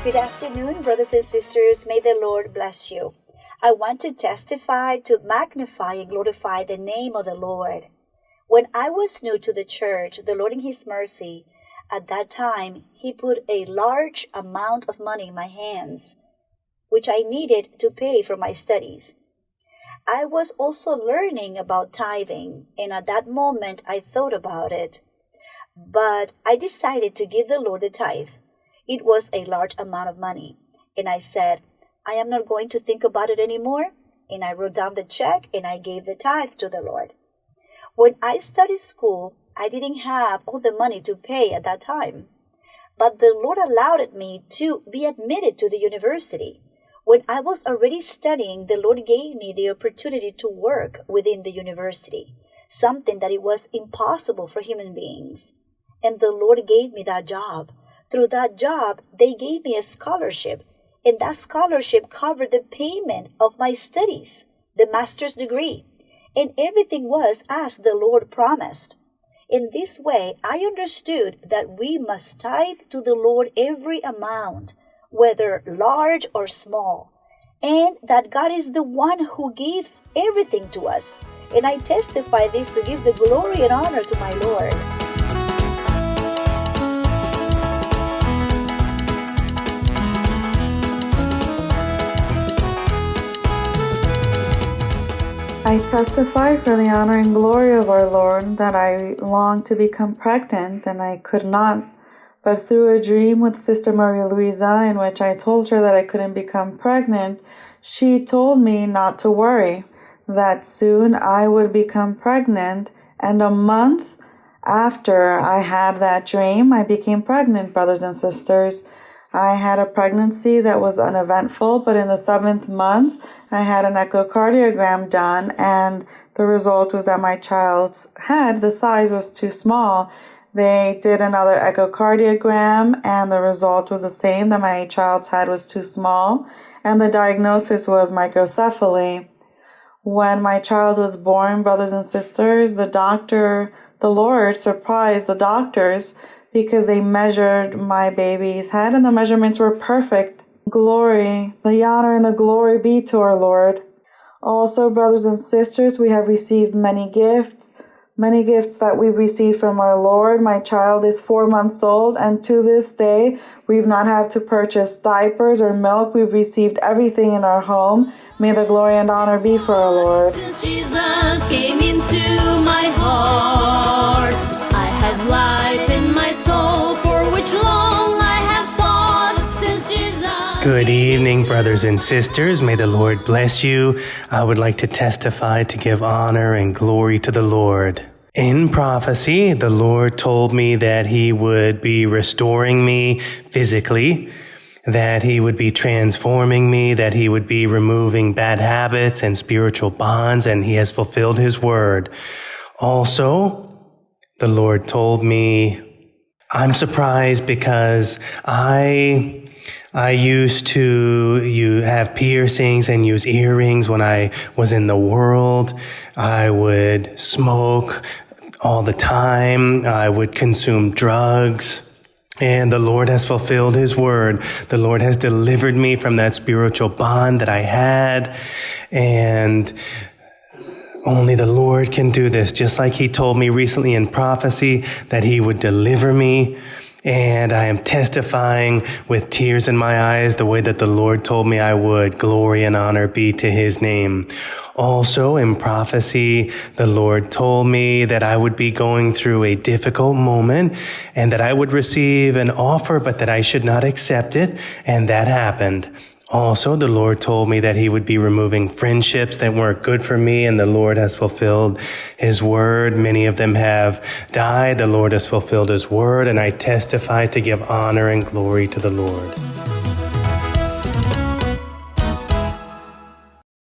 Good afternoon, brothers and sisters. May the Lord bless you. I want to testify to magnify and glorify the name of the Lord. When I was new to the church, the Lord in His mercy, at that time, He put a large amount of money in my hands, which I needed to pay for my studies. I was also learning about tithing, and at that moment I thought about it. But I decided to give the Lord a tithe. It was a large amount of money, and I said, I am not going to think about it anymore, and I wrote down the check and I gave the tithe to the Lord. When I studied school, I didn't have all the money to pay at that time, but the Lord allowed me to be admitted to the university. When I was already studying, the Lord gave me the opportunity to work within the university, something that it was impossible for human beings. And the Lord gave me that job. Through that job, they gave me a scholarship, and that scholarship covered the payment of my studies, the master's degree, and everything was as the Lord promised. In this way, I understood that we must tithe to the Lord every amount, whether large or small, and that God is the one who gives everything to us. And I testify this to give the glory and honor to my Lord. I testify for the honor and glory of our Lord that I longed to become pregnant and I could not. But through a dream with Sister Maria Luisa, in which I told her that I couldn't become pregnant, she told me not to worry, that soon I would become pregnant. And a month after I had that dream, I became pregnant, brothers and sisters. I had a pregnancy that was uneventful, but in the 7th month, I had an echocardiogram done, and the result was that my child's head, the size was too small. They did another echocardiogram, and the result was the same, that my child's head was too small, and the diagnosis was microcephaly. When my child was born, brothers and sisters, the Lord surprised the doctors because they measured my baby's head and the measurements were perfect. Glory, the honor and the glory be to our Lord. Also, brothers and sisters, we have received many gifts that we've received from our Lord. My child is 4 months old, and to this day, we've not had to purchase diapers or milk. We've received everything in our home. May the glory and honor be for our Lord. Since Jesus came into my heart, I have light in my soul, for which long I have sought. Since Jesus. Good evening, brothers and sisters. May the Lord bless you. I would like to testify to give honor and glory to the Lord. In prophecy, the Lord told me that He would be restoring me physically, that He would be transforming me, that He would be removing bad habits and spiritual bonds, and He has fulfilled His word. Also, the Lord told me, I'm surprised because I used to have piercings and use earrings when I was in the world. I would smoke all the time. I would consume drugs. And the Lord has fulfilled His word. The Lord has delivered me from that spiritual bond that I had. And only the Lord can do this. Just like He told me recently in prophecy that He would deliver me. And I am testifying with tears in my eyes the way that the Lord told me I would. Glory and honor be to His name. Also in prophecy, the Lord told me that I would be going through a difficult moment and that I would receive an offer, but that I should not accept it. And that happened. Also, the Lord told me that He would be removing friendships that weren't good for me, and the Lord has fulfilled His word. Many of them have died. The Lord has fulfilled His word, and I testify to give honor and glory to the Lord.